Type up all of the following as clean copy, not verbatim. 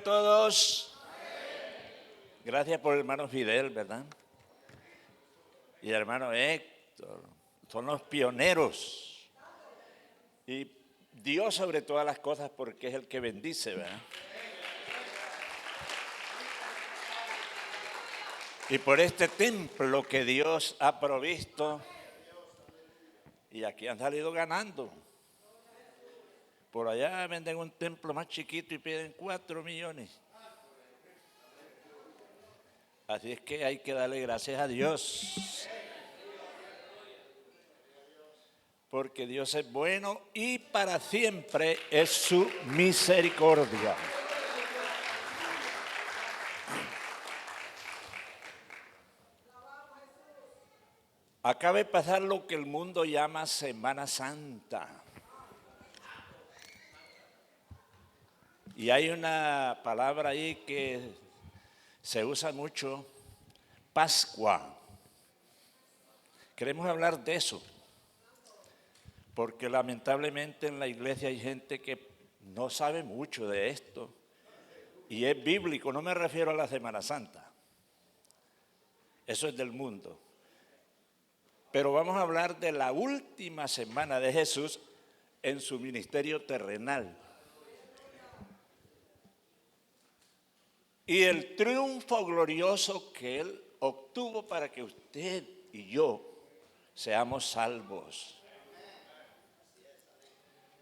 todos. Gracias por el hermano Fidel, ¿verdad? Y el hermano Héctor. Son los pioneros. Y Dios sobre todas las cosas porque es el que bendice, ¿verdad? Y por este templo que Dios ha provisto. Y aquí han salido ganando. Por allá venden un templo más chiquito y piden 4 millones. Así es que hay que darle gracias a Dios. Porque Dios es bueno y para siempre es su misericordia. Acaba de pasar lo que el mundo llama Semana Santa. Y hay una palabra ahí que se usa mucho, Pascua. Queremos hablar de eso, porque lamentablemente en la iglesia hay gente que no sabe mucho de esto. Y es bíblico, no me refiero a la Semana Santa. Eso es del mundo. Pero vamos a hablar de la última semana de Jesús en su ministerio terrenal. Y el triunfo glorioso que Él obtuvo para que usted y yo seamos salvos.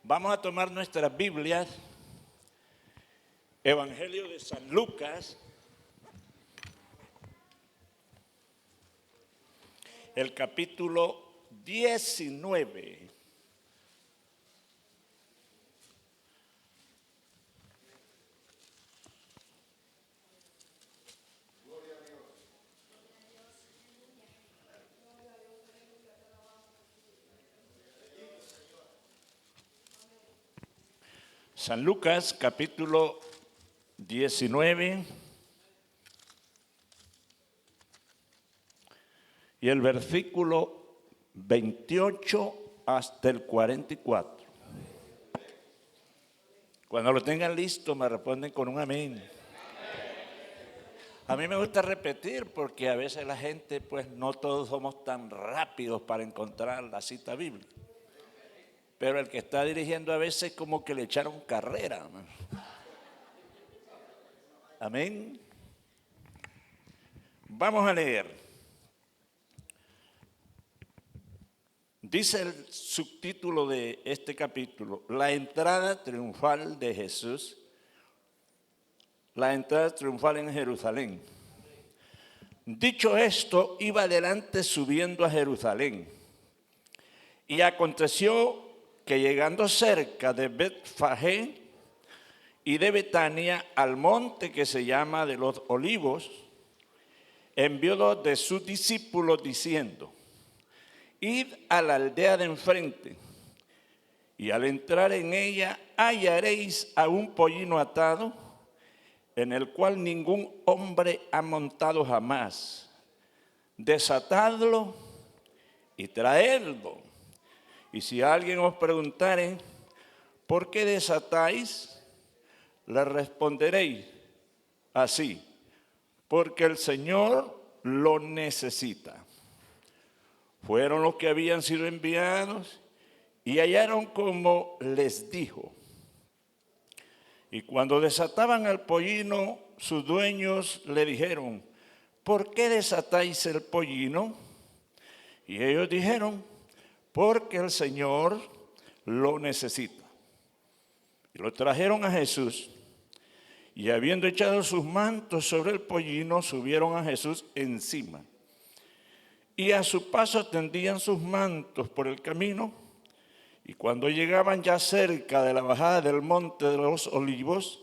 Vamos a tomar nuestras Biblias, Evangelio de San Lucas, el capítulo 19. San Lucas, capítulo 19, y el versículo 28 hasta el 44. Cuando lo tengan listo, me responden con un amén. A mí me gusta repetir porque a veces la gente, pues no todos somos tan rápidos para encontrar la cita bíblica. Pero el que está dirigiendo a veces como que le echaron carrera. Amén. Vamos a leer. Dice el subtítulo de este capítulo, la entrada triunfal de Jesús, la entrada triunfal en Jerusalén. Dicho esto, iba adelante subiendo a Jerusalén. Y aconteció que llegando cerca de Betfagé y de Betania al monte que se llama de los Olivos, envió 2 de sus discípulos diciendo, id a la aldea de enfrente, y al entrar en ella hallaréis a un pollino atado, en el cual ningún hombre ha montado jamás. Desatadlo y traedlo. Y si alguien os preguntare, ¿por qué desatáis? Le responderéis así, porque el Señor lo necesita. Fueron los que habían sido enviados y hallaron como les dijo. Y cuando desataban al pollino, sus dueños le dijeron, ¿por qué desatáis el pollino? Y ellos dijeron, porque el Señor lo necesita. Y lo trajeron a Jesús, y habiendo echado sus mantos sobre el pollino, subieron a Jesús encima. Y a su paso tendían sus mantos por el camino, y cuando llegaban ya cerca de la bajada del monte de los Olivos,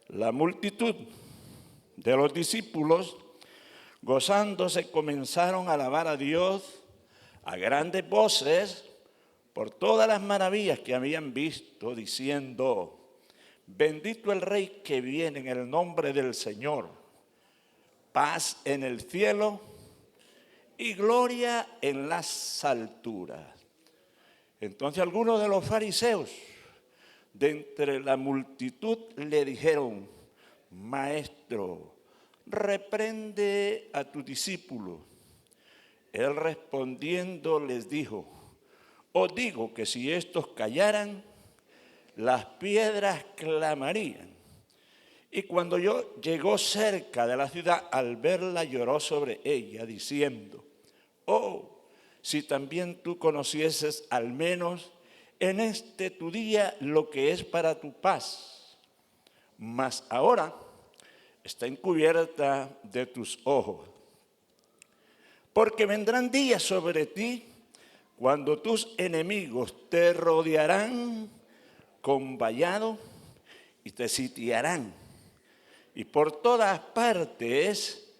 la multitud de los discípulos, gozándose, comenzaron a alabar a Dios a grandes voces por todas las maravillas que habían visto, diciendo, bendito el Rey que viene en el nombre del Señor, paz en el cielo y gloria en las alturas. Entonces algunos de los fariseos de entre la multitud le dijeron, Maestro, reprende a tu discípulo. Él respondiendo les dijo, os digo que si estos callaran, las piedras clamarían. Y cuando llegó cerca de la ciudad, al verla lloró sobre ella, diciendo, oh, si también tú conocieses al menos en este tu día lo que es para tu paz. Mas ahora está encubierta de tus ojos. Porque vendrán días sobre ti cuando tus enemigos te rodearán con vallado y te sitiarán. Y por todas partes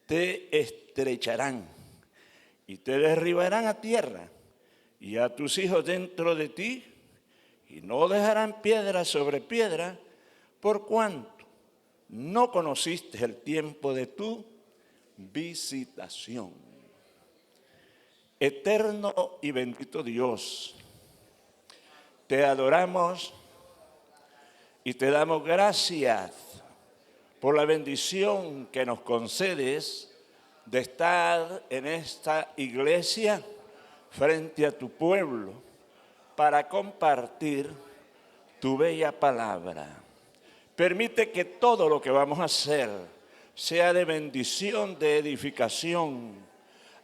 te estrecharán y te derribarán a tierra y a tus hijos dentro de ti, y no dejarán piedra sobre piedra, por cuanto no conociste el tiempo de tu visitación. Eterno y bendito Dios, te adoramos y te damos gracias por la bendición que nos concedes de estar en esta iglesia frente a tu pueblo para compartir tu bella palabra. Permite que todo lo que vamos a hacer sea de bendición, de edificación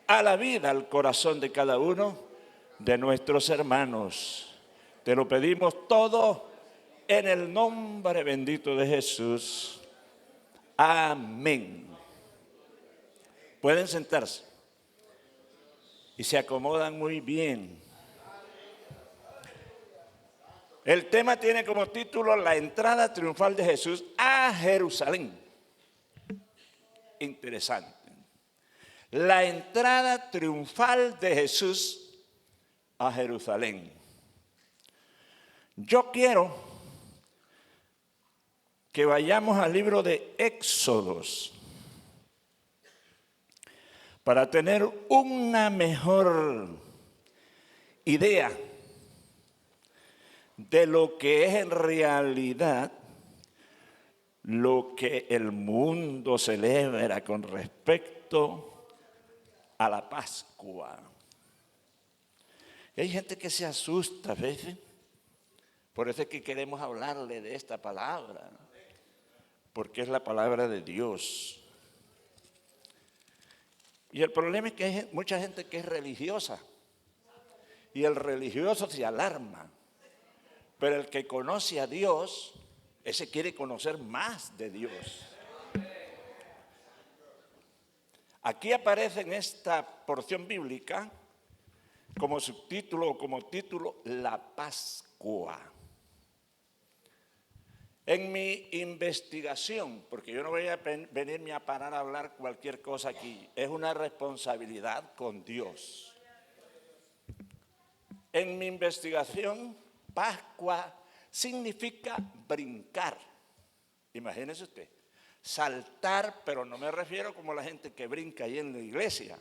a la vida, al corazón de cada uno de nuestros hermanos. Te lo pedimos todo en el nombre bendito de Jesús. Amén. Pueden sentarse y se acomodan muy bien. El tema tiene como título La entrada triunfal de Jesús a Jerusalén. Interesante. La entrada triunfal de Jesús a Jerusalén. Yo quiero que vayamos al libro de Éxodos para tener una mejor idea de lo que es en realidad lo que el mundo celebra con respecto a la Pascua. Hay gente que se asusta a veces, por eso es que queremos hablarle de esta palabra, porque es la palabra de Dios. Y el problema es que hay mucha gente que es religiosa y el religioso se alarma, pero el que conoce a Dios, ese quiere conocer más de Dios. Aquí aparece en esta porción bíblica como subtítulo o como título la Pascua. En mi investigación, porque yo no voy a venirme a parar a hablar cualquier cosa aquí, es una responsabilidad con Dios. En mi investigación, Pascua significa brincar. Imagínese usted, saltar, pero no me refiero como la gente que brinca ahí en la iglesia.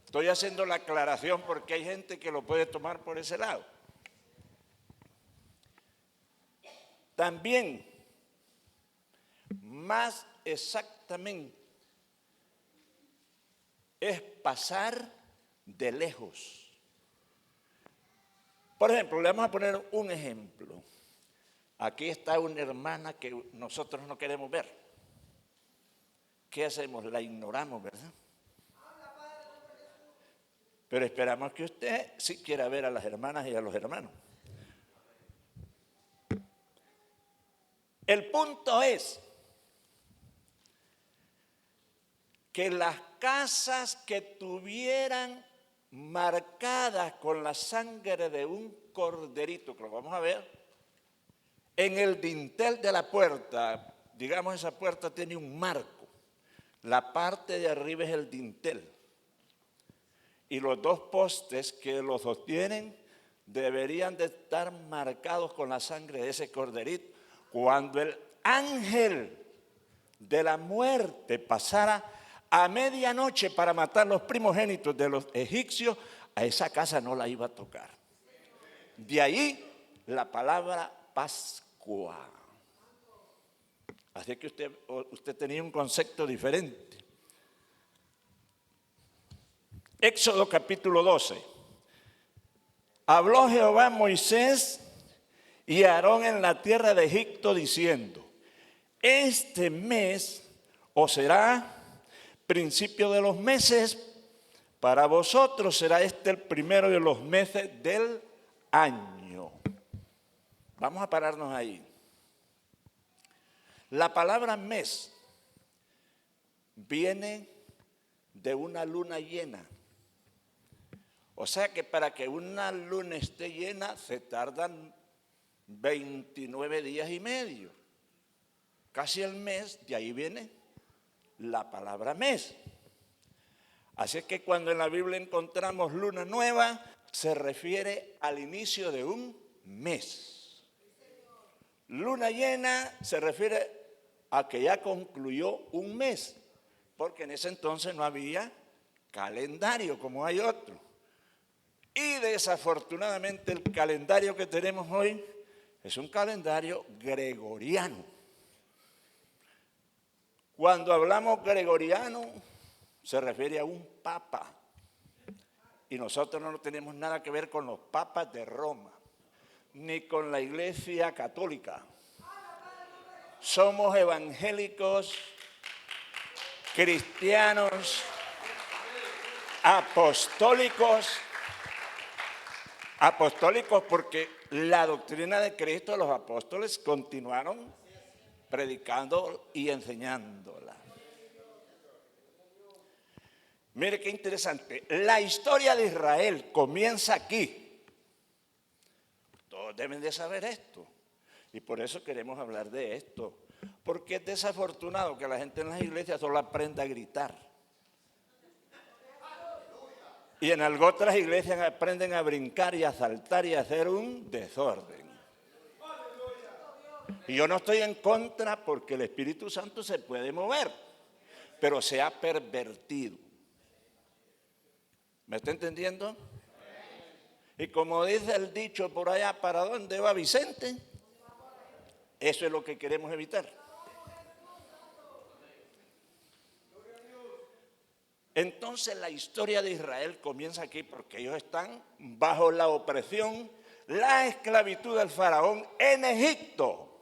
Estoy haciendo la aclaración porque hay gente que lo puede tomar por ese lado. También, más exactamente, es pasar de lejos. Por ejemplo, le vamos a poner un ejemplo. Aquí está una hermana que nosotros no queremos ver. ¿Qué hacemos? La ignoramos, ¿verdad? Pero esperamos que usted sí quiera ver a las hermanas y a los hermanos. El punto es que las casas que tuvieran marcadas con la sangre de un corderito, que lo vamos a ver, en el dintel de la puerta, digamos esa puerta tiene un marco, la parte de arriba es el dintel y los dos postes que lo sostienen deberían de estar marcados con la sangre de ese corderito. Cuando el ángel de la muerte pasara a medianoche para matar los primogénitos de los egipcios, a esa casa no la iba a tocar. De ahí la palabra Pascua. Así que usted tenía un concepto diferente. Éxodo capítulo 12. Habló Jehová a Moisés y a Aarón en la tierra de Egipto diciendo: este mes os será principio de los meses, para vosotros será este el primero de los meses del año. Vamos a pararnos ahí. La palabra mes viene de una luna llena. O sea que para que una luna esté llena se tardan 29 días y medio. Casi el mes, de ahí viene la palabra mes. Así que cuando en la Biblia encontramos luna nueva, se refiere al inicio de un mes. Luna llena se refiere a que ya concluyó un mes, porque en ese entonces no había calendario como hay otro. Y desafortunadamente el calendario que tenemos hoy es un calendario gregoriano. Cuando hablamos gregoriano, se refiere a un papa. Y nosotros no tenemos nada que ver con los papas de Roma, ni con la Iglesia Católica. Somos evangélicos, cristianos, apostólicos porque la doctrina de Cristo, los apóstoles continuaron predicando y enseñándola. Mire qué interesante. La historia de Israel comienza aquí. Todos deben de saber esto. Y por eso queremos hablar de esto. Porque es desafortunado que la gente en las iglesias solo aprenda a gritar. Y en algunas otras iglesias aprenden a brincar y a saltar y a hacer un desorden. Y yo no estoy en contra porque el Espíritu Santo se puede mover, pero se ha pervertido. ¿Me está entendiendo? Y como dice el dicho por allá, ¿para dónde va Vicente? Eso es lo que queremos evitar. Entonces la historia de Israel comienza aquí porque ellos están bajo la opresión, la esclavitud del faraón en Egipto.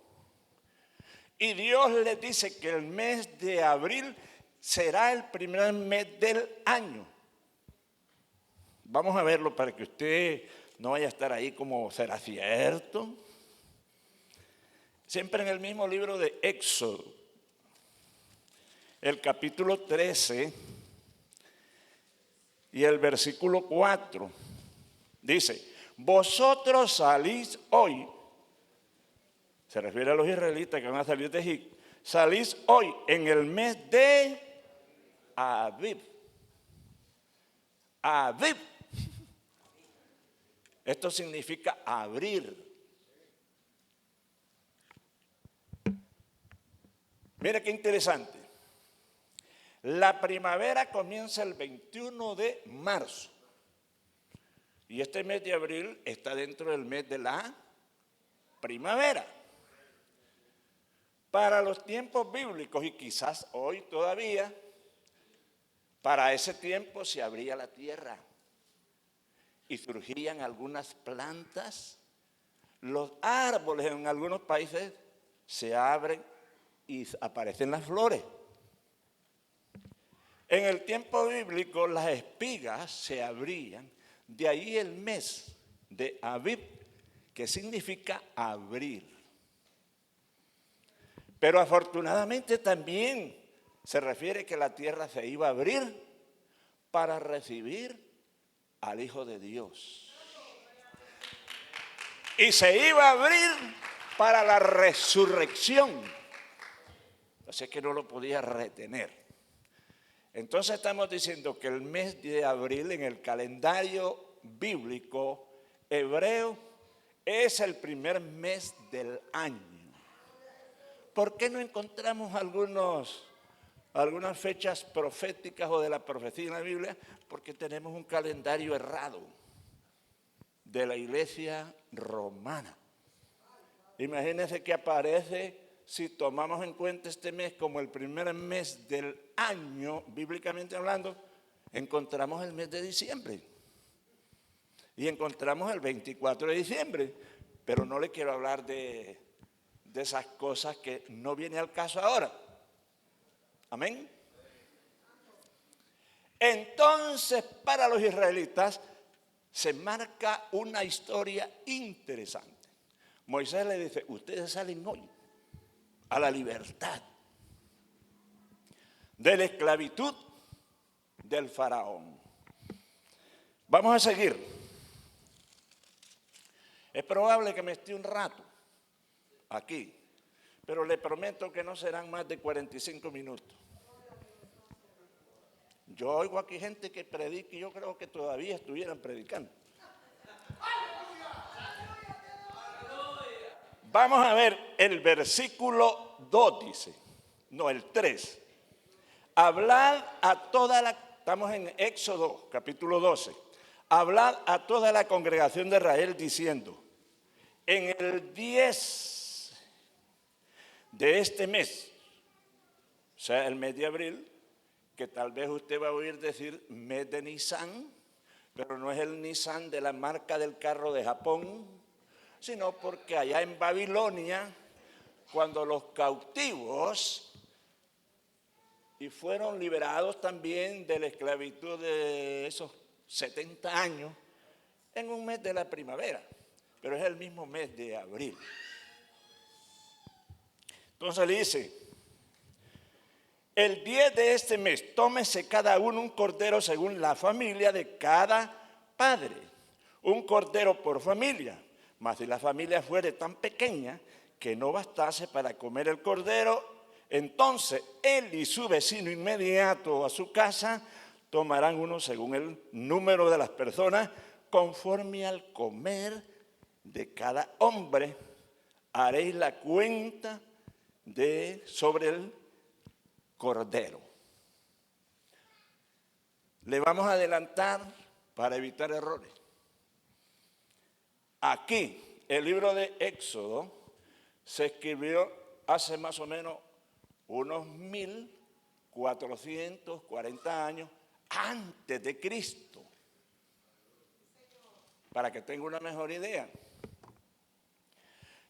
Y Dios les dice que el mes de abril será el primer mes del año. Vamos a verlo para que usted no vaya a estar ahí como, ¿será cierto? Siempre en el mismo libro de Éxodo, el capítulo 13 y el versículo 4, dice: vosotros salís hoy, se refiere a los israelitas que van a salir de Egipto, salís hoy en el mes de Abib. Abib. Esto significa abrir. Mira qué interesante. La primavera comienza el 21 de marzo. Y este mes de abril está dentro del mes de la primavera. Para los tiempos bíblicos, y quizás hoy todavía, para ese tiempo se abría la tierra y surgían algunas plantas. Los árboles en algunos países se abren y aparecen las flores. En el tiempo bíblico las espigas se abrían, de ahí el mes de Abib, que significa abrir. Pero afortunadamente también se refiere que la tierra se iba a abrir para recibir al Hijo de Dios. Y se iba a abrir para la resurrección. Así que no lo podía retener. Entonces estamos diciendo que el mes de abril en el calendario bíblico hebreo es el primer mes del año. ¿Por qué no encontramos algunas fechas proféticas o de la profecía en la Biblia? Porque tenemos un calendario errado de la iglesia romana. Imagínense que aparece si tomamos en cuenta este mes como el primer mes del año, bíblicamente hablando, encontramos el mes de diciembre. Y encontramos el 24 de diciembre. Pero no le quiero hablar de esas cosas que no viene al caso ahora. Amén. Entonces, para los israelitas se marca una historia interesante. Moisés le dice, ustedes salen hoy a la libertad de la esclavitud del faraón. Vamos a seguir. Es probable que me esté un rato aquí, pero le prometo que no serán más de 45 minutos. Yo oigo aquí gente que predica y yo creo que todavía estuvieran predicando. Vamos a ver el versículo 2, dice, no, el 3. Hablad a toda la, estamos en Éxodo, capítulo 12. Hablad a toda la congregación de Israel diciendo, en el 10 de este mes, o sea, el mes de abril, que tal vez usted va a oír decir mes de Nisan, pero no es el Nisan de la marca del carro de Japón, sino porque allá en Babilonia, cuando los cautivos y fueron liberados también de la esclavitud de esos 70 años, en un mes de la primavera, pero es el mismo mes de abril. Entonces le dice, el 10 de este mes, tómese cada uno un cordero según la familia de cada padre, un cordero por familia. Mas si la familia fuere tan pequeña que no bastase para comer el cordero, entonces él y su vecino inmediato a su casa tomarán uno según el número de las personas, conforme al comer de cada hombre. Haréis la cuenta sobre el cordero. Le vamos a adelantar para evitar errores. Aquí, el libro de Éxodo se escribió hace más o menos unos 1440 años antes de Cristo, para que tenga una mejor idea.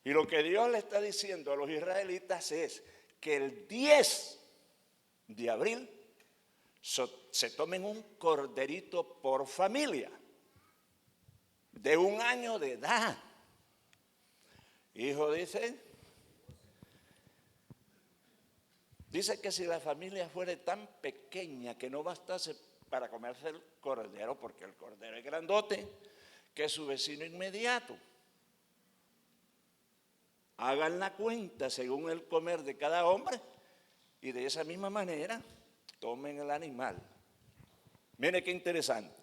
Y lo que Dios le está diciendo a los israelitas es que el 10 de abril se tomen un corderito por familia de 1 año de edad. Hijo dice que si la familia fuera tan pequeña que no bastase para comerse el cordero, porque el cordero es grandote, que su vecino inmediato. Hagan la cuenta según el comer de cada hombre y de esa misma manera tomen el animal. Mire qué interesante.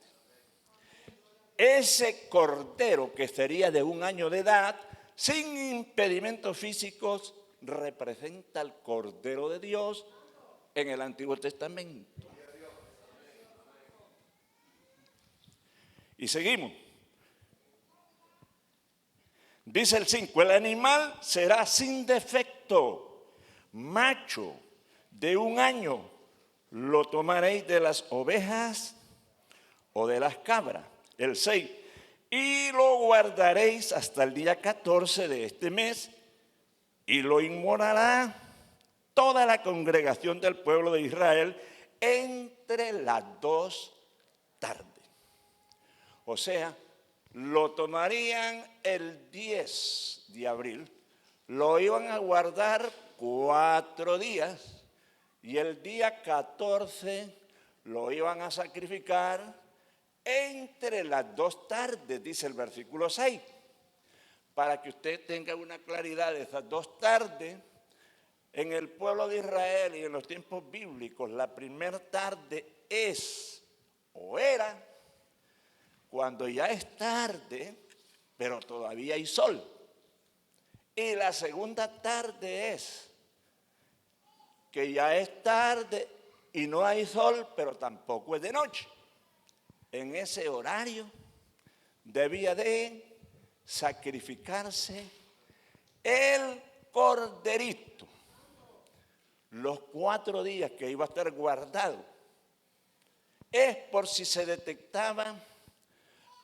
Ese cordero que sería de 1 año de edad, sin impedimentos físicos, representa al Cordero de Dios en el Antiguo Testamento. Y seguimos. Dice el 5, el animal será sin defecto, macho, de 1 año. Lo tomaréis de las ovejas o de las cabras. El 6, y lo guardaréis hasta el día 14 de este mes, y lo inmolará toda la congregación del pueblo de Israel entre las 2 tardes. O sea, lo tomarían el 10 de abril, lo iban a guardar 4 días, y el día 14 lo iban a sacrificar entre las 2 tardes, dice el versículo 6. Para que usted tenga una claridad de esas 2 tardes, en el pueblo de Israel y en los tiempos bíblicos, la primera tarde es o era cuando ya es tarde, pero todavía hay sol. Y la segunda tarde es que ya es tarde y no hay sol, pero tampoco es de noche. En ese horario debía de sacrificarse el corderito. los 4 días que iba a estar guardado, es por si se detectaba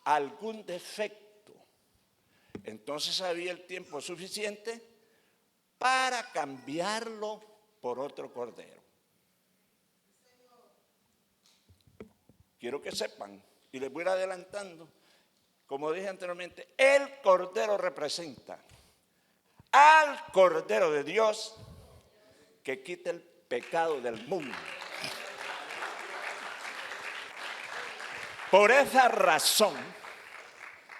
algún defecto. Entonces había el tiempo suficiente para cambiarlo por otro cordero. Quiero que sepan, y les voy a ir adelantando, como dije anteriormente, el cordero representa al Cordero de Dios que quita el pecado del mundo. Por esa razón,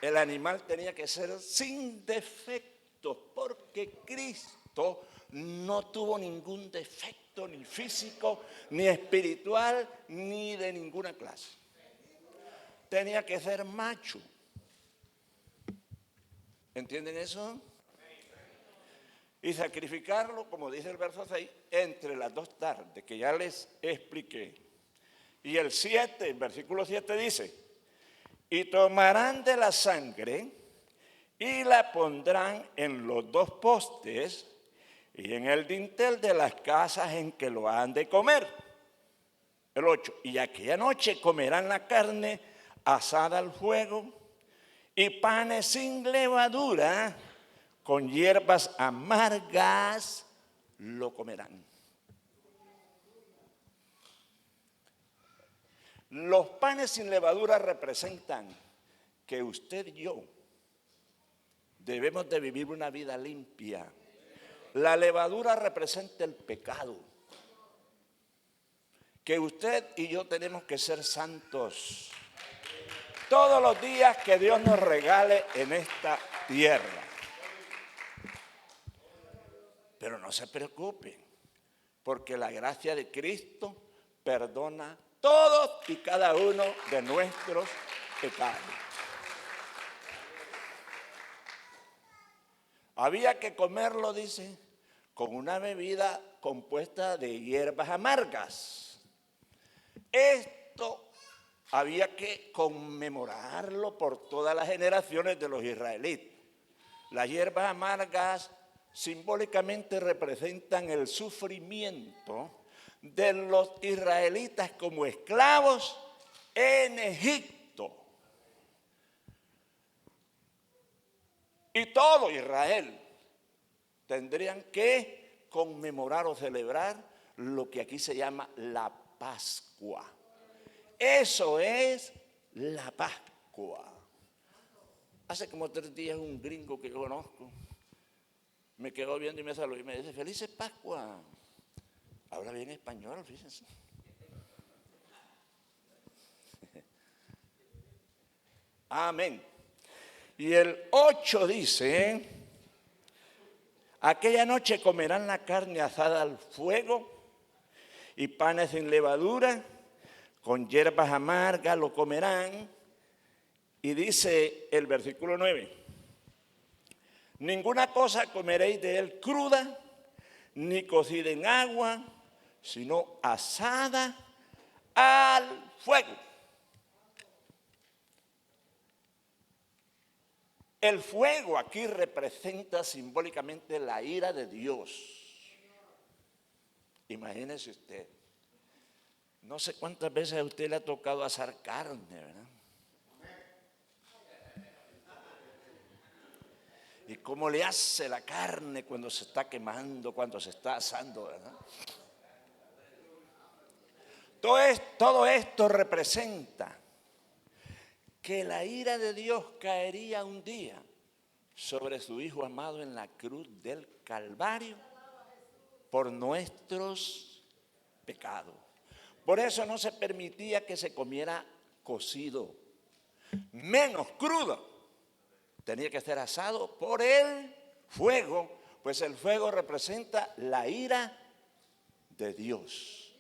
el animal tenía que ser sin defectos, porque Cristo no tuvo ningún defecto, ni físico, ni espiritual, ni de ninguna clase. Tenía que ser macho. ¿Entienden eso? Y sacrificarlo, como dice el verso 6, entre las 2 tardes, que ya les expliqué. Y el 7, el versículo 7 dice, y tomarán de la sangre y la pondrán en los 2 postes y en el dintel de las casas en que lo han de comer. El 8, y aquella noche comerán la carne asada al fuego y panes sin levadura, con hierbas amargas lo comerán. Los panes sin levadura representan que usted y yo debemos de vivir una vida limpia. La levadura representa el pecado. Que usted y yo tenemos que ser santos todos los días que Dios nos regale en esta tierra. Pero no se preocupe, porque la gracia de Cristo perdona todos y cada uno de nuestros pecados. Había que comerlo, dice, con una bebida compuesta de hierbas amargas. Esto había que conmemorarlo por todas las generaciones de los israelitas. Las hierbas amargas simbólicamente representan el sufrimiento de los israelitas como esclavos en Egipto. Y todo Israel tendrían que conmemorar o celebrar lo que aquí se llama la Pascua. Eso es la Pascua. Hace como 3 días un gringo que yo conozco me quedó viendo y me saludó y me dice, felices Pascua. Habla bien español, fíjense. Amén. Y el 8 dice, aquella noche comerán la carne asada al fuego y panes sin levadura, con hierbas amargas lo comerán. Y dice el versículo 9, ninguna cosa comeréis de él cruda, ni cocida en agua, sino asada al fuego. El fuego aquí representa simbólicamente la ira de Dios. Imagínese usted, no sé cuántas veces a usted le ha tocado asar carne, ¿verdad? Y cómo le hace la carne cuando se está quemando, cuando se está asando, ¿verdad? Todo esto representa que la ira de Dios caería un día sobre su Hijo amado en la cruz del Calvario por nuestros pecados. Por eso no se permitía que se comiera cocido, menos crudo. Tenía que ser asado por el fuego, pues el fuego representa la ira de Dios.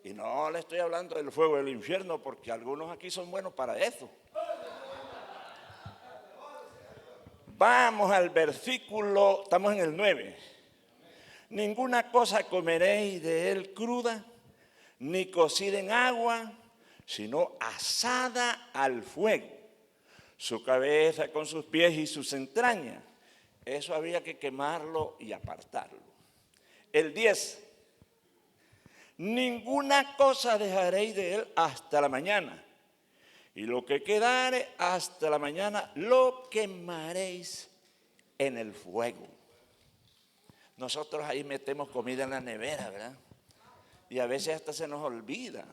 Y no le estoy hablando del fuego del infierno, porque algunos aquí son buenos para eso. Vamos al versículo, estamos en el 9. Ninguna cosa comeréis de él cruda, ni cocida en agua, sino asada al fuego. Su cabeza con sus pies y sus entrañas. Eso había que quemarlo y apartarlo. El 10. ninguna cosa dejaréis de él hasta la mañana. Y lo que quedare hasta la mañana lo quemaréis en el fuego. Nosotros ahí metemos comida en la nevera, ¿verdad? Y a veces hasta se nos olvida.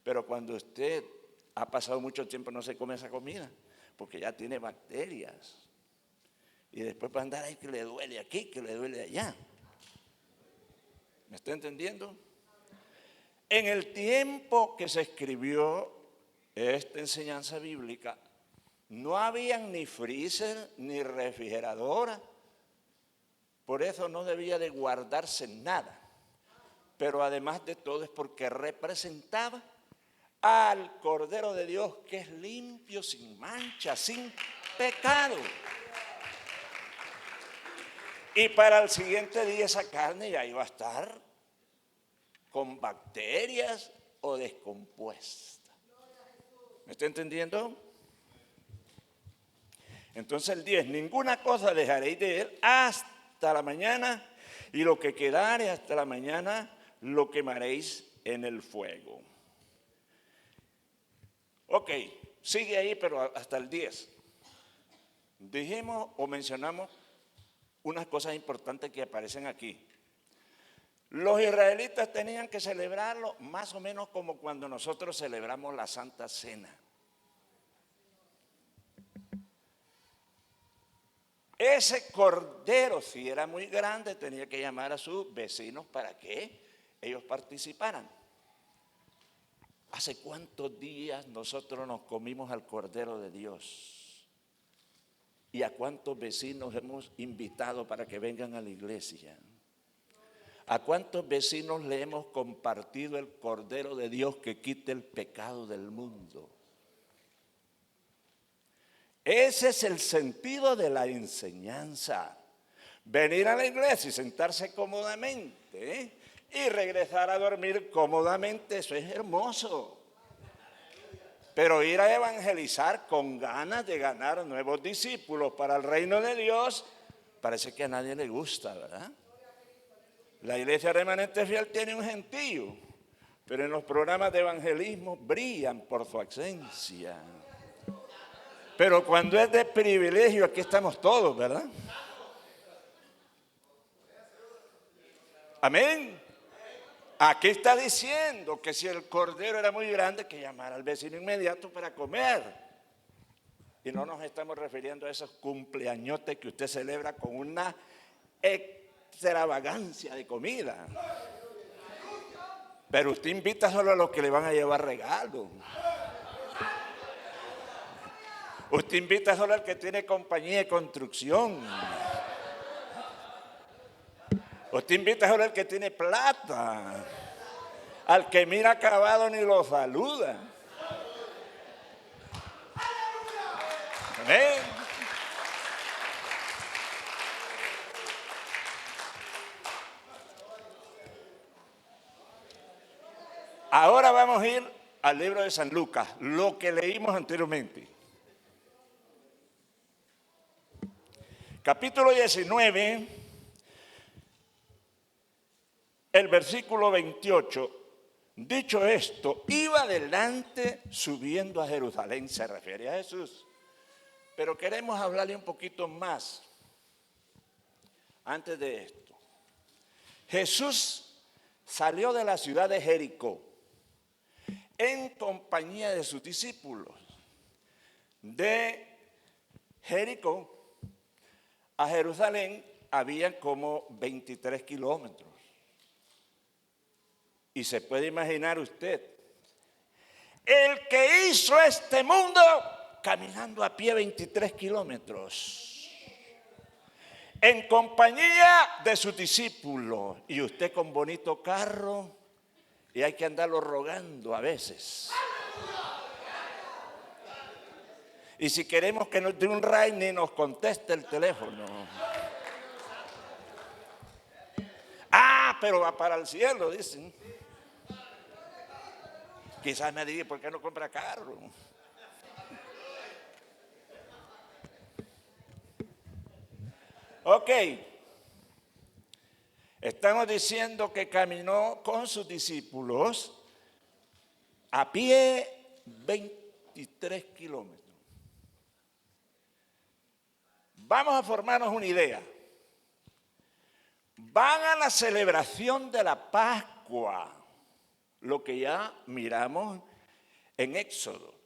Pero cuando usted ha pasado mucho tiempo no se come esa comida, porque ya tiene bacterias. Y después va a andar ahí que le duele aquí, que le duele allá. ¿Me está entendiendo? En el tiempo que se escribió esta enseñanza bíblica, no habían ni freezer ni refrigeradora. Por eso no debía de guardarse nada. Pero además de todo es porque representaba al Cordero de Dios, que es limpio, sin mancha, sin pecado. Y para el siguiente día esa carne ya iba a estar con bacterias o descompuesta. ¿Me está entendiendo? Entonces el 10, ninguna cosa dejaréis de él hasta la mañana, y lo que quedare hasta la mañana lo quemaréis en el fuego. Ok, sigue ahí, pero hasta el 10. Dijimos o mencionamos unas cosas importantes que aparecen aquí. Los israelitas tenían que celebrarlo más o menos como cuando nosotros celebramos la Santa Cena. Ese cordero, si era muy grande, tenía que llamar a sus vecinos para que ellos participaran. ¿Hace cuántos días nosotros nos comimos al Cordero de Dios? ¿Y a cuántos vecinos hemos invitado para que vengan a la iglesia? ¿A cuántos vecinos le hemos compartido el Cordero de Dios que quite el pecado del mundo? Ese es el sentido de la enseñanza. Venir a la iglesia y sentarse cómodamente, y regresar a dormir cómodamente, eso es hermoso. Pero ir a evangelizar con ganas de ganar nuevos discípulos para el reino de Dios, parece que a nadie le gusta, ¿verdad? La iglesia remanente fiel tiene un gentío, pero en los programas de evangelismo brillan por su ausencia. Pero cuando es de privilegio, aquí estamos todos, ¿verdad? Amén. Aquí está diciendo que si el cordero era muy grande, que llamara al vecino inmediato para comer. Y no nos estamos refiriendo a esos cumpleañotes que usted celebra con una extravagancia de comida. Pero usted invita solo a los que le van a llevar regalos. Usted invita solo al que tiene compañía de construcción. Usted invita solo al que tiene plata. Al que mira acabado ni lo saluda. Amén. Ahora vamos a ir al libro de San Lucas, lo que leímos anteriormente. Capítulo 19, el versículo 28. Dicho esto, iba adelante subiendo a Jerusalén, se refiere a Jesús. Pero queremos hablarle un poquito más antes de esto. Jesús salió de la ciudad de Jericó en compañía de sus discípulos. De Jericó a Jerusalén había como 23 kilómetros. Y se puede imaginar usted, el que hizo este mundo caminando a pie 23 kilómetros, en compañía de sus discípulos, y usted con bonito carro, y hay que andarlo rogando a veces. Y si queremos que nos dé un ride, ni nos conteste el teléfono. Ah, pero va para el cielo, dicen. Quizás me diga, ¿por qué no compra carro? Ok. Estamos diciendo que caminó con sus discípulos a pie 23 kilómetros. Vamos a formarnos una idea. Van a la celebración de la Pascua, lo que ya miramos en Éxodo.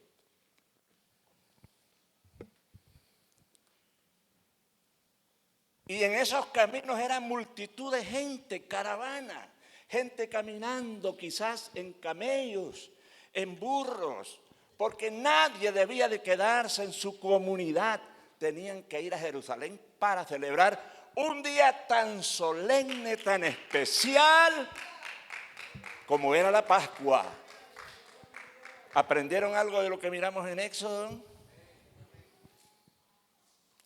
Y en esos caminos eran multitud de gente, caravana, gente caminando quizás en camellos, en burros, porque nadie debía de quedarse en su comunidad. Tenían que ir a Jerusalén para celebrar un día tan solemne, tan especial como era la Pascua. ¿Aprendieron algo de lo que miramos en Éxodo?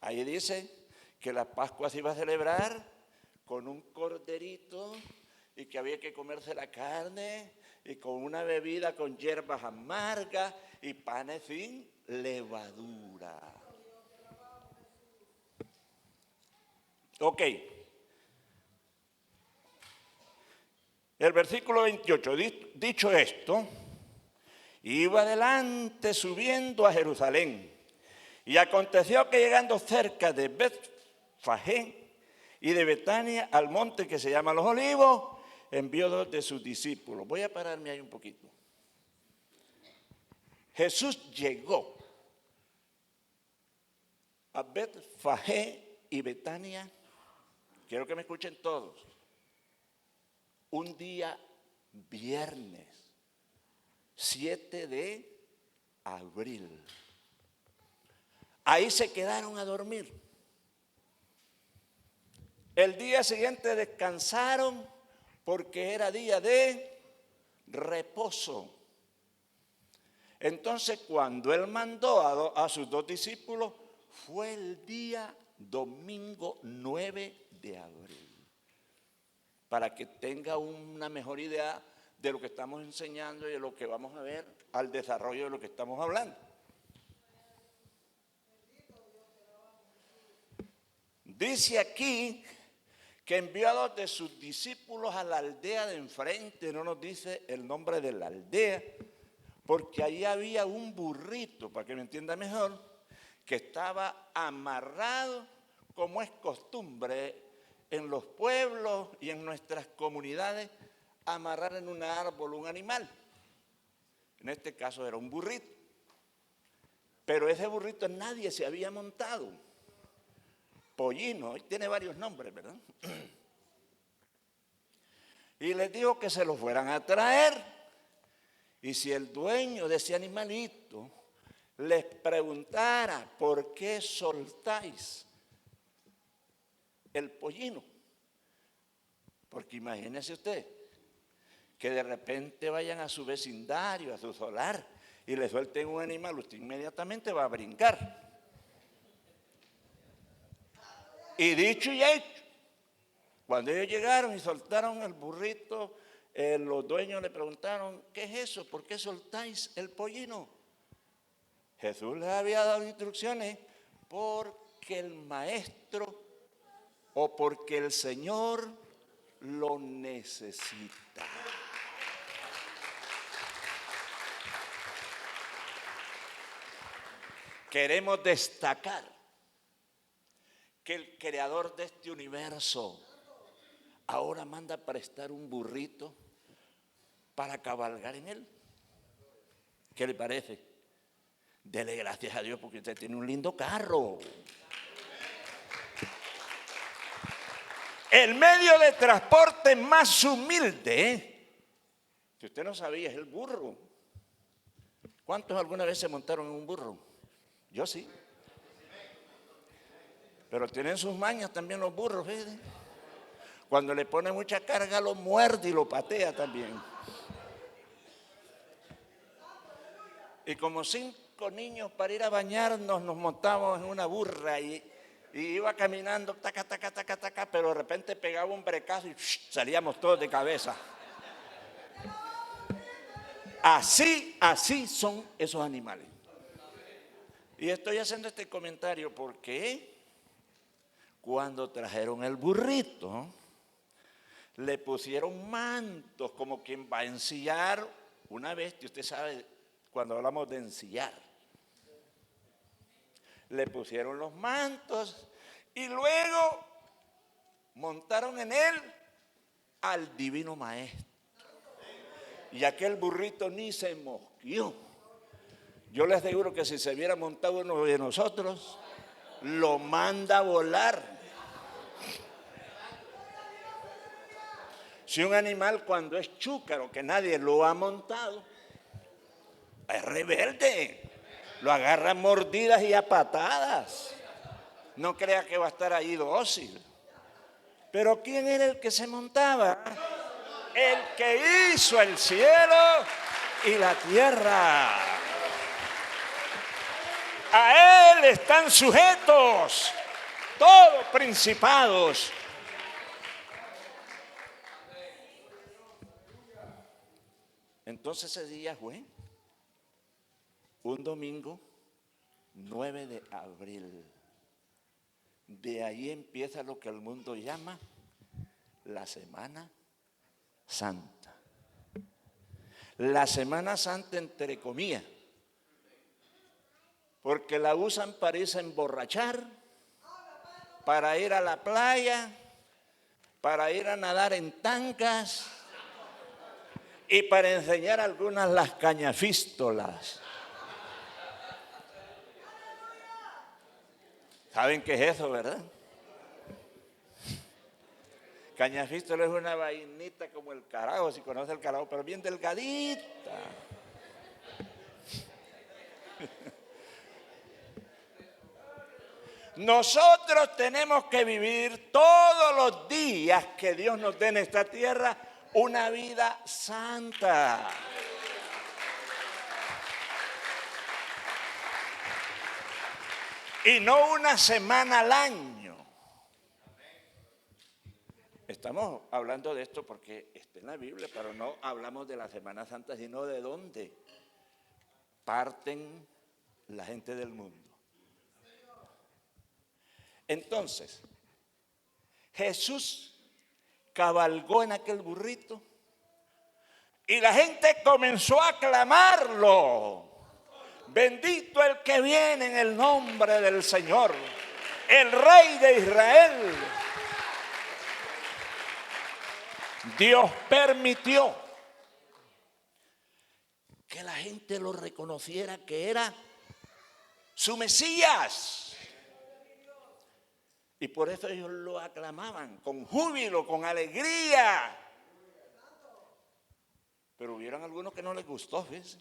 Ahí dice que la Pascua se iba a celebrar con un corderito y que había que comerse la carne y con una bebida con hierbas amargas y panes sin levadura. Ok. El versículo 28, dicho esto, iba adelante subiendo a Jerusalén. Y aconteció que llegando cerca de Betfagé y de Betania al monte que se llama Los Olivos, envió 2 de sus discípulos. Voy a pararme ahí un poquito. Jesús llegó a Betfagé y Betania. Quiero que me escuchen todos. Un día viernes, 7 de abril. Ahí se quedaron a dormir. El día siguiente descansaron porque era día de reposo. Entonces, cuando él mandó a sus 2 discípulos, fue el día domingo 9 de abril. Para que tenga una mejor idea de lo que estamos enseñando y de lo que vamos a ver al desarrollo de lo que estamos hablando. Dice aquí que envió a 2 de sus discípulos a la aldea de enfrente, no nos dice el nombre de la aldea, porque ahí había un burrito, para que me entienda mejor, que estaba amarrado, como es costumbre en los pueblos y en nuestras comunidades, amarrar en un árbol un animal. En este caso era un burrito. Pero ese burrito nadie se había montado. Pollino, tiene varios nombres, ¿verdad? Y les dijo que se lo fueran a traer. Y si el dueño de ese animalito les preguntara por qué soltáis el pollino, porque imagínese usted que de repente vayan a su vecindario, a su solar y le suelten un animal, usted inmediatamente va a brincar. Y dicho y hecho, cuando ellos llegaron y soltaron el burrito, los dueños le preguntaron, ¿qué es eso? ¿Por qué soltáis el pollino? Jesús les había dado instrucciones porque el maestro o porque el Señor lo necesita. Queremos destacar que el creador de este universo ahora manda a prestar un burrito para cabalgar en él. ¿Qué le parece? Dele gracias a Dios porque usted tiene un lindo carro. El medio de transporte más humilde, si usted no sabía, es el burro. ¿Cuántos alguna vez se montaron en un burro? Yo sí. Pero tienen sus mañas también los burros, fíjense. Cuando le pone mucha carga lo muerde y lo patea también. Y como 5 niños para ir a bañarnos nos montamos en una burra y iba caminando, taca, taca, taca, taca, pero de repente pegaba un brecazo y salíamos todos de cabeza. Así son esos animales. Y estoy haciendo este comentario porque cuando trajeron el burrito, le pusieron mantos como quien va a ensillar una bestia. Usted sabe cuando hablamos de ensillar. Le pusieron los mantos y luego montaron en él al divino maestro. Y aquel burrito ni se mosqueó. Yo les aseguro que si se hubiera montado uno de nosotros, lo manda a volar. Si un animal cuando es chúcaro, que nadie lo ha montado, es rebelde, lo agarra a mordidas y a patadas. No crea que va a estar ahí dócil. Pero ¿quién era el que se montaba? El que hizo el cielo y la tierra. A él están sujetos todos principados. Entonces ese día fue un domingo 9 de abril. De ahí empieza lo que el mundo llama la Semana Santa. La Semana Santa entre comillas, porque la usan para irse a emborrachar, para ir a la playa, para ir a nadar en tangas y para enseñar algunas las cañafístolas. ¿Saben qué es eso, verdad? Cañafístola es una vainita como el carajo, si conoce el carajo, pero bien delgadita. Nosotros tenemos que vivir todos los días que Dios nos dé en esta tierra una vida santa. Y no una semana al año. Estamos hablando de esto porque está en la Biblia, pero no hablamos de la Semana Santa, sino de dónde parten la gente del mundo. Entonces, Jesús cabalgó en aquel burrito y la gente comenzó a aclamarlo. Bendito el que viene en el nombre del Señor, el Rey de Israel. Dios permitió que la gente lo reconociera que era su Mesías. Y por eso ellos lo aclamaban con júbilo, con alegría. Pero hubieron algunos que no les gustó, fíjense.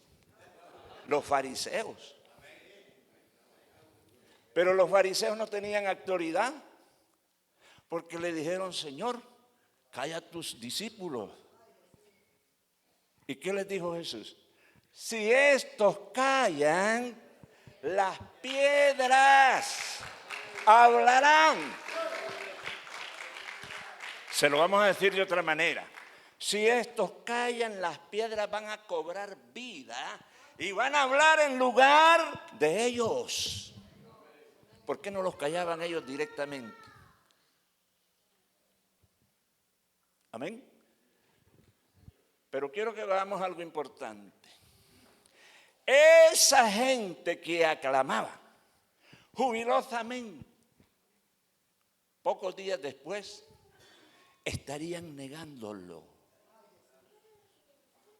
Los fariseos. Pero los fariseos no tenían autoridad porque le dijeron, Señor, calla a tus discípulos. ¿Y qué les dijo Jesús? Si estos callan, las piedras hablarán. Se lo vamos a decir de otra manera. Si estos callan, las piedras van a cobrar vida y van a hablar en lugar de ellos. ¿Por qué no los callaban ellos directamente? Amén. Pero quiero que veamos algo importante. Esa gente que aclamaba jubilosamente, pocos días después estarían negándolo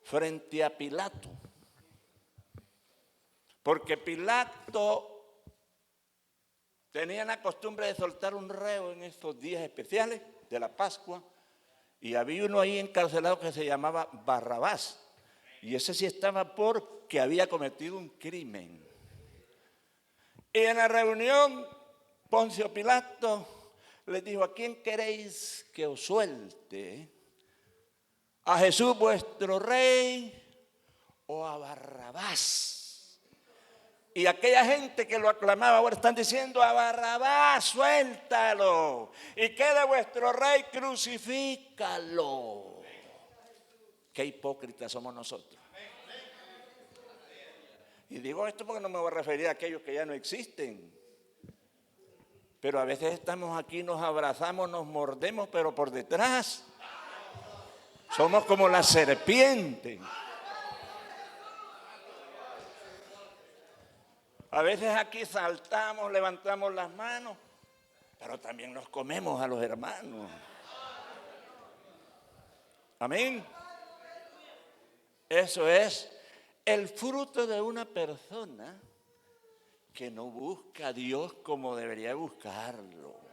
frente a Pilato. Porque Pilato tenía la costumbre de soltar un reo en estos días especiales de la Pascua. Y había uno ahí encarcelado que se llamaba Barrabás. Y ese sí estaba porque había cometido un crimen. Y en la reunión, Poncio Pilato les dijo, ¿a quién queréis que os suelte? ¿A Jesús vuestro rey o a Barrabás? Y aquella gente que lo aclamaba ahora están diciendo, a Barrabás, suéltalo. Y que de vuestro rey, crucifícalo. Qué hipócritas somos nosotros. Y digo esto porque no me voy a referir a aquellos que ya no existen. Pero a veces estamos aquí, nos abrazamos, nos mordemos, pero por detrás Somos como la serpiente. A veces aquí saltamos, levantamos las manos, pero también nos comemos a los hermanos. Amén. Eso es el fruto de una persona que no busca a Dios como debería buscarlo.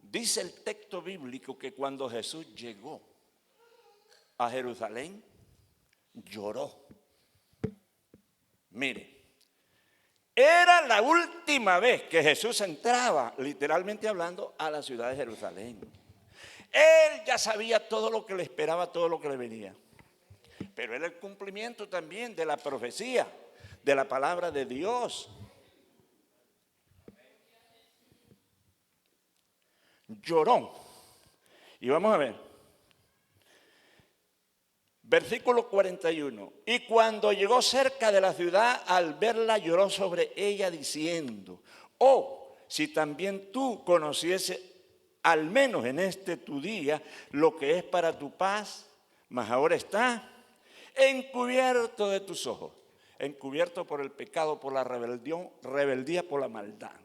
Dice el texto bíblico que cuando Jesús llegó a Jerusalén, lloró. Mire, era la última vez que Jesús entraba, literalmente hablando, a la ciudad de Jerusalén. Él ya sabía todo lo que le esperaba, todo lo que le venía. Pero era el cumplimiento también de la profecía, de la palabra de Dios. Lloró. Y vamos a ver. Versículo 41. Y cuando llegó cerca de la ciudad, al verla lloró sobre ella diciendo: oh, si también tú conocieses, al menos en este tu día, lo que es para tu paz, mas ahora está encubierto de tus ojos, encubierto por el pecado, por la rebeldía, por la maldad.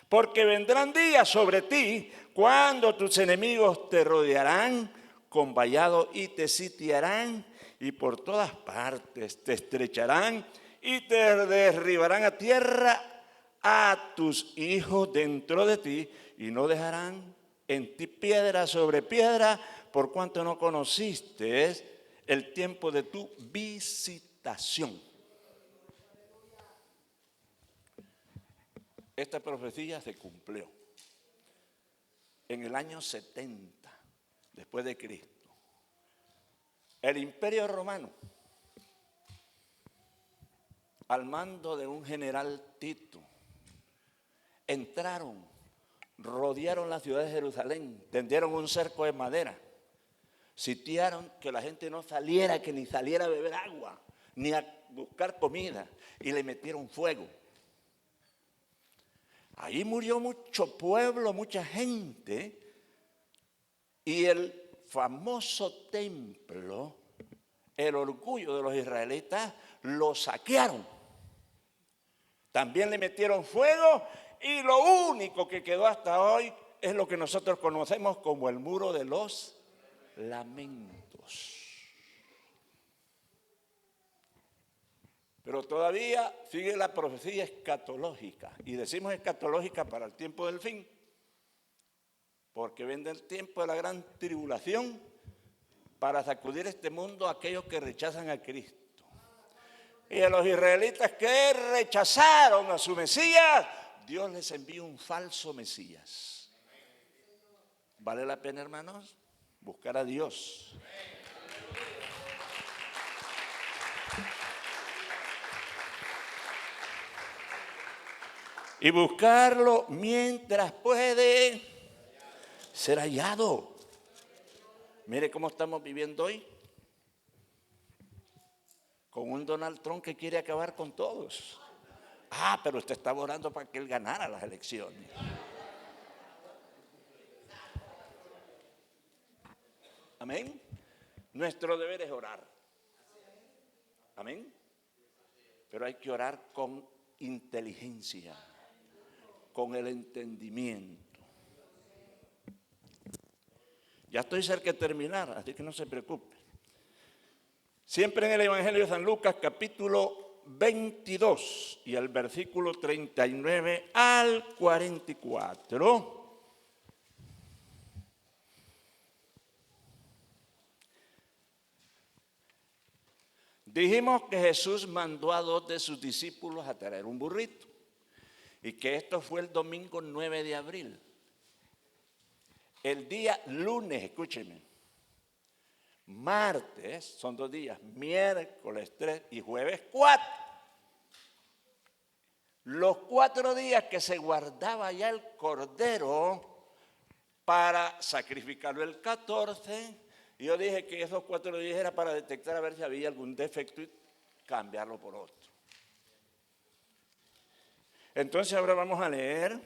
Porque vendrán días sobre ti cuando tus enemigos te rodearán con vallado y te sitiarán, y por todas partes te estrecharán y te derribarán a tierra a tus hijos dentro de ti, y no dejarán en ti piedra sobre piedra, por cuanto no conociste el tiempo de tu visitación. Esta profecía se cumplió en el año 70 después de Cristo. El Imperio Romano, al mando de un general Tito, entraron, rodearon la ciudad de Jerusalén, tendieron un cerco de madera, sitiaron que la gente no saliera, que ni saliera a beber agua, ni a buscar comida, y le metieron fuego. Ahí murió mucho pueblo, mucha gente, y el famoso templo, el orgullo de los israelitas, lo saquearon. También le metieron fuego, y lo único que quedó hasta hoy es lo que nosotros conocemos como el muro de los lamentos. Pero todavía sigue la profecía escatológica, y decimos escatológica para el tiempo del fin, porque viene el tiempo de la gran tribulación para sacudir este mundo a aquellos que rechazan a Cristo. Y a los israelitas que rechazaron a su Mesías, Dios les envía un falso Mesías. ¿Vale la pena, hermanos? Buscar a Dios. Y buscarlo mientras puede ser hallado. Mire cómo estamos viviendo hoy. Con un Donald Trump que quiere acabar con todos. Pero usted estaba orando para que él ganara las elecciones. Amén. Nuestro deber es orar. Amén. Pero hay que orar con inteligencia, con el entendimiento. Ya estoy cerca de terminar, así que no se preocupe. Siempre en el Evangelio de San Lucas, capítulo 22 y el versículo 39 al 44. Dijimos que Jesús mandó a 2 de sus discípulos a traer un burrito, y que esto fue el domingo 9 de abril. El día lunes, escúcheme, martes, son 2 días, miércoles 3 y jueves 4. Los 4 días que se guardaba ya el cordero para sacrificarlo el 14, y yo dije que esos 4 días era para detectar a ver si había algún defecto y cambiarlo por otro. Entonces ahora vamos a leer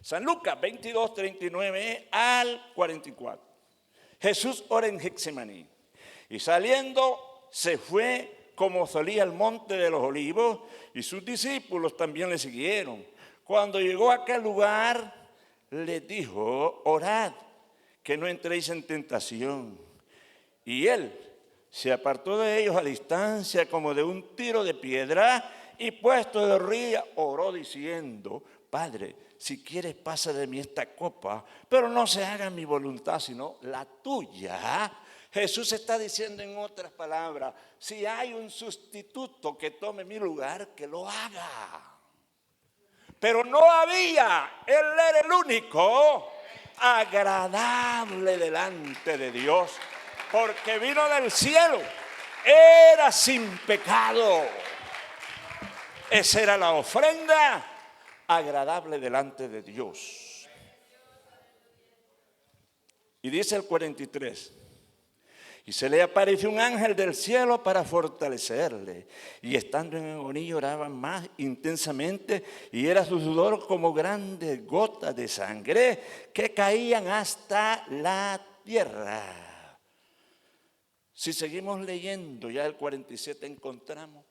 San Lucas 22, 39 al 44. Jesús ora en Getsemaní. Y saliendo se fue como solía al monte de los olivos, y sus discípulos también le siguieron. Cuando llegó a aquel lugar, les dijo: orad, que no entréis en tentación. Y él se apartó de ellos a distancia como de un tiro de piedra, y puesto de rodillas oró diciendo: Padre, si quieres pasa de mí esta copa, pero no se haga mi voluntad sino la tuya. Jesús está diciendo en otras palabras: si hay un sustituto que tome mi lugar, que lo haga. Pero no había, Él era el único agradable delante de Dios, porque vino del cielo, era sin pecado. Esa era la ofrenda agradable delante de Dios. Y dice el 43: y se le apareció un ángel del cielo para fortalecerle. Y estando en agonía oraba más intensamente, y era su sudor como grandes gotas de sangre que caían hasta la tierra. Si seguimos leyendo, ya el 47 encontramos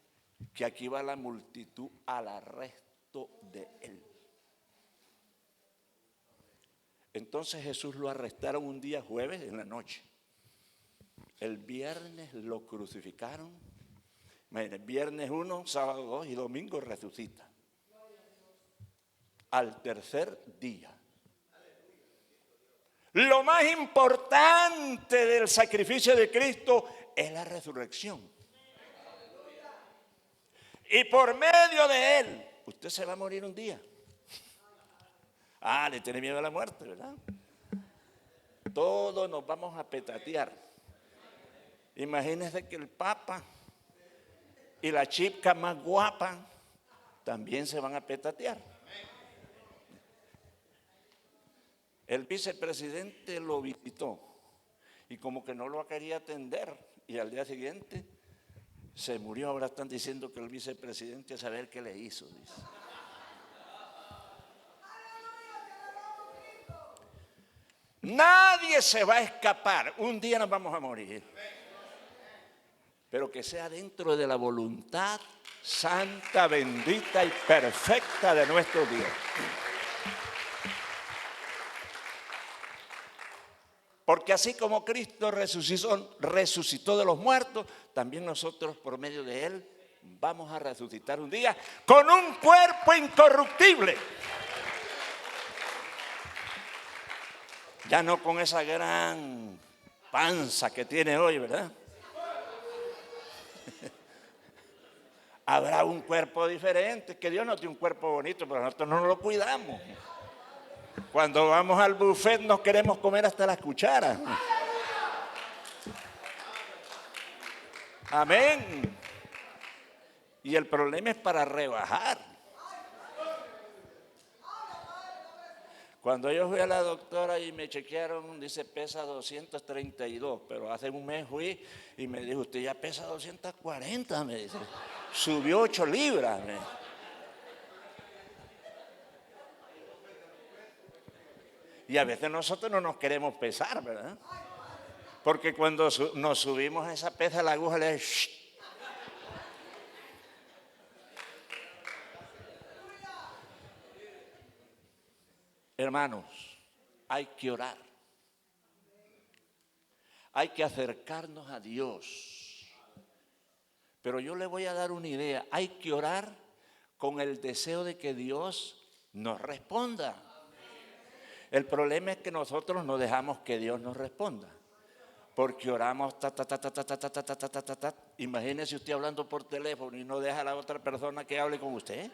que aquí va la multitud al arresto de él. Entonces Jesús lo arrestaron un día jueves en la noche. El viernes lo crucificaron. Viernes 1, sábado 2 y domingo resucita. Al tercer día. Lo más importante del sacrificio de Cristo es la resurrección. Y por medio de él, usted se va a morir un día. Le tiene miedo a la muerte, ¿verdad? Todos nos vamos a petatear. Imagínense que el Papa y la chica más guapa también se van a petatear. El vicepresidente lo visitó y como que no lo quería atender, y al día siguiente se murió. Ahora están diciendo que el vicepresidente saber qué le hizo, dice. Nadie se va a escapar. Un día nos vamos a morir. Pero que sea dentro de la voluntad santa, bendita y perfecta de nuestro Dios. Porque así como Cristo resucitó de los muertos, también nosotros por medio de Él vamos a resucitar un día con un cuerpo incorruptible. Ya no con esa gran panza que tiene hoy, ¿verdad? Habrá un cuerpo diferente, que Dios nos dio un cuerpo bonito, pero nosotros no lo cuidamos. Cuando vamos al buffet nos queremos comer hasta las cucharas. Amén. Y el problema es para rebajar. Cuando yo fui a la doctora y me chequearon, dice pesa 232, pero hace un mes fui y me dijo: usted ya pesa 240, me dice. Subió 8 libras. Y a veces nosotros no nos queremos pesar, ¿verdad? Porque cuando nos subimos a esa pesa, la aguja le dice: hermanos, hay que orar. Hay que acercarnos a Dios. Pero yo le voy a dar una idea. Hay que orar con el deseo de que Dios nos responda. El problema es que nosotros no dejamos que Dios nos responda. Porque oramos ta. Imagínese usted hablando por teléfono y no deja a la otra persona que hable con usted.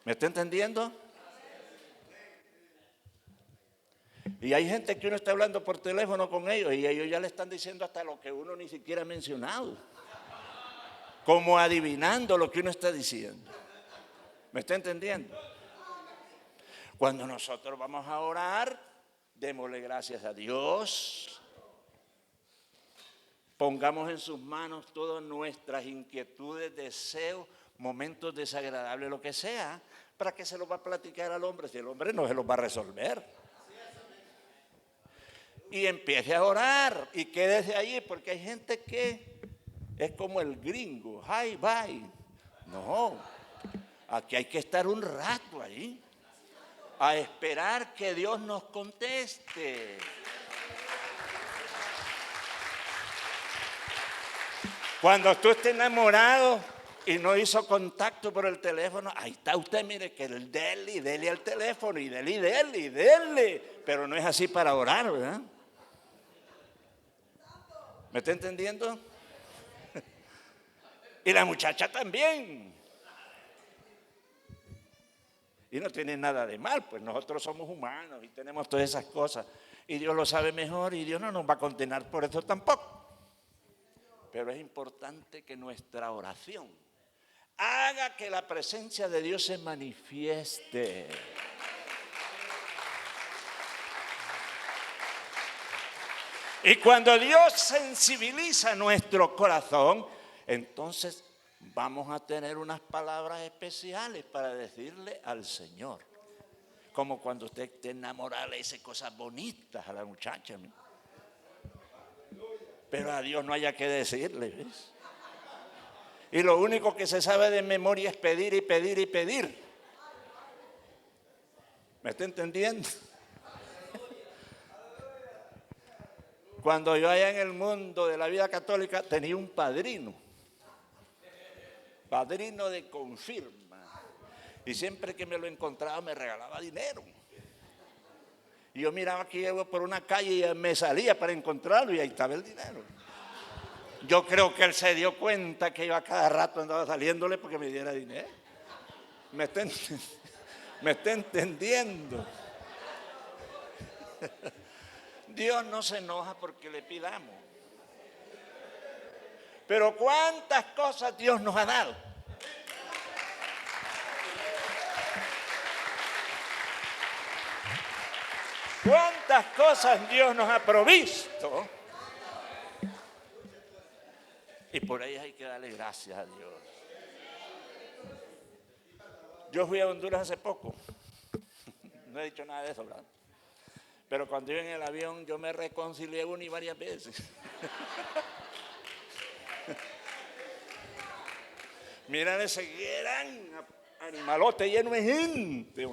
¿Me está entendiendo? Y hay gente que uno está hablando por teléfono con ellos y ellos ya le están diciendo hasta lo que uno ni siquiera ha mencionado. Como adivinando lo que uno está diciendo. ¿Me está entendiendo? Cuando nosotros vamos a orar, démosle gracias a Dios. Pongamos en sus manos todas nuestras inquietudes, deseos, momentos desagradables, lo que sea. ¿Para qué se lo va a platicar al hombre si el hombre no se lo va a resolver? Y empiece a orar y quédese allí, porque hay gente que es como el gringo, hi, bye. No, aquí hay que estar un rato ahí a esperar que Dios nos conteste. Cuando tú estés enamorado y no hizo contacto por el teléfono, ahí está usted, mire, que el dele al teléfono y dele. Pero no es así para orar, ¿verdad? ¿Me está entendiendo? Y la muchacha también. Y no tiene nada de mal, pues nosotros somos humanos y tenemos todas esas cosas. Y Dios lo sabe mejor y Dios no nos va a condenar por eso tampoco. Pero es importante que nuestra oración haga que la presencia de Dios se manifieste. Y cuando Dios sensibiliza nuestro corazón, entonces vamos a tener unas palabras especiales para decirle al Señor. Como cuando usted esté enamorado, le dice cosas bonitas a la muchacha. Pero a Dios no haya que decirle, ¿ves? Y lo único que se sabe de memoria es pedir y pedir y pedir. ¿Me está entendiendo? Cuando yo allá en el mundo de la vida católica tenía un padrino de confirma, y siempre que me lo encontraba me regalaba dinero. Y yo miraba que iba por una calle y me salía para encontrarlo y ahí estaba el dinero. Yo creo que él se dio cuenta que yo a cada rato andaba saliéndole porque me diera dinero. ¿Me está entendiendo? Dios no se enoja porque le pidamos. Pero ¿cuántas cosas Dios nos ha dado? ¿Cuántas cosas Dios nos ha provisto? Y por ellas hay que darle gracias a Dios. Yo fui a Honduras hace poco. No he dicho nada de eso, ¿verdad? Pero cuando iba en el avión yo me reconcilié una y varias veces. Miran ese gran animalote lleno de gente.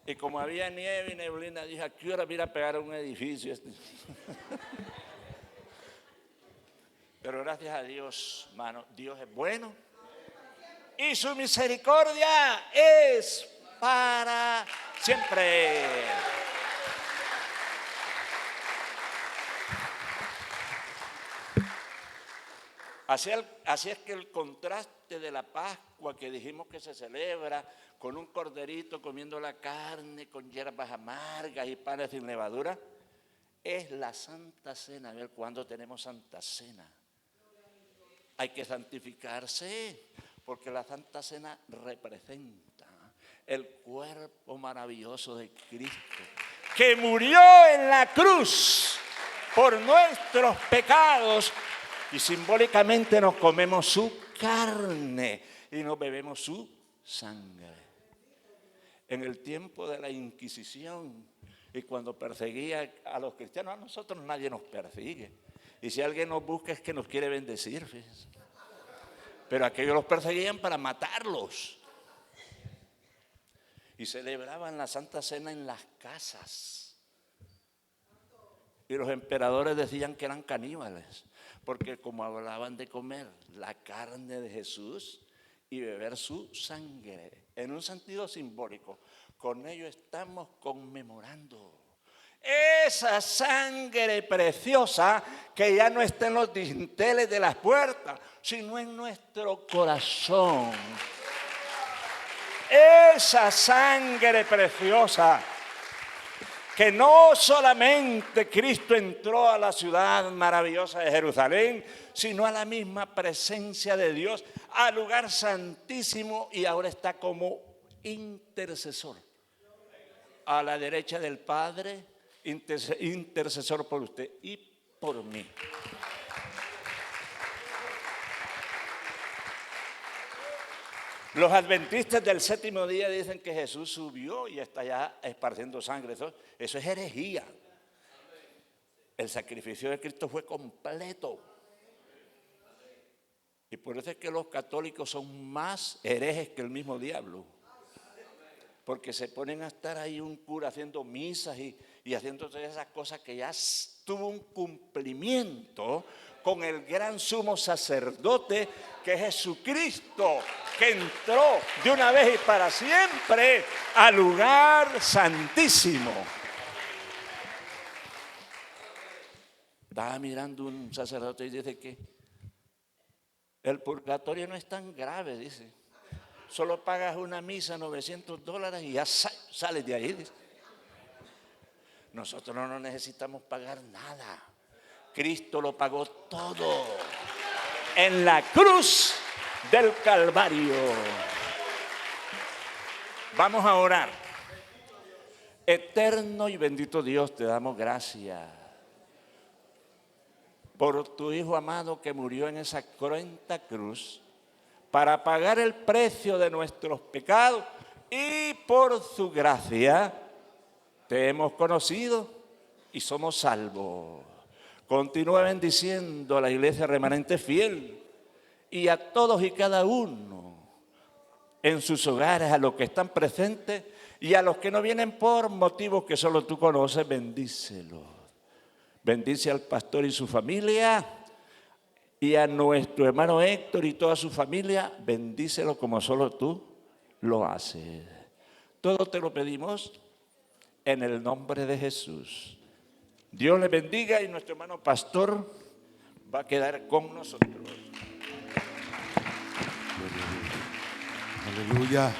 Y como había nieve y neblina, dije, ¿a qué hora voy a pegar a un edificio este? Pero gracias a Dios, hermano, Dios es bueno. Y su misericordia es para siempre. Así es que el contraste de la Pascua que dijimos que se celebra con un corderito comiendo la carne, con hierbas amargas y panes sin levadura, es la Santa Cena. A ver, ¿cuándo tenemos Santa Cena? Hay que santificarse, porque la Santa Cena representa el cuerpo maravilloso de Cristo, que murió en la cruz por nuestros pecados, y simbólicamente nos comemos su carne y nos bebemos su sangre. En el tiempo de la Inquisición y cuando perseguía a los cristianos, a nosotros nadie nos persigue. Y si alguien nos busca es que nos quiere bendecir, fíjense. Pero aquellos los perseguían para matarlos. Y celebraban la Santa Cena en las casas. Y los emperadores decían que eran caníbales, porque como hablaban de comer la carne de Jesús y beber su sangre, en un sentido simbólico, con ello estamos conmemorando esa sangre preciosa que ya no está en los dinteles de las puertas, sino en nuestro corazón. Esa sangre preciosa que no solamente Cristo entró a la ciudad maravillosa de Jerusalén, sino a la misma presencia de Dios, al lugar santísimo, y ahora está como intercesor a la derecha del Padre, intercesor por usted y por mí. Los adventistas del séptimo día dicen que Jesús subió y está ya esparciendo sangre. Eso es herejía. El sacrificio de Cristo fue completo. Y por eso es que los católicos son más herejes que el mismo diablo. Porque se ponen a estar ahí un cura haciendo misas y haciendo todas esas cosas que ya tuvo un cumplimiento con el gran sumo sacerdote que es Jesucristo, que entró de una vez y para siempre al lugar santísimo. Estaba mirando un sacerdote y dice que el purgatorio no es tan grave, dice. Solo pagas una misa, $900 y ya sales de ahí, dice. Nosotros no necesitamos pagar nada. Cristo lo pagó todo en la cruz del Calvario. Vamos a orar. Eterno y bendito Dios, te damos gracias por tu Hijo amado que murió en esa cruenta cruz para pagar el precio de nuestros pecados, y por su gracia te hemos conocido y somos salvos. Continúa bendiciendo a la iglesia remanente fiel y a todos y cada uno en sus hogares, a los que están presentes y a los que no vienen por motivos que solo tú conoces. Bendícelos. Bendice al pastor y su familia, y a nuestro hermano Héctor y toda su familia. Bendícelo como solo tú lo haces. Todo te lo pedimos en el nombre de Jesús. Dios le bendiga, y nuestro hermano pastor va a quedar con nosotros. Aleluya.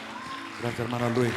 Gracias, hermano Luis.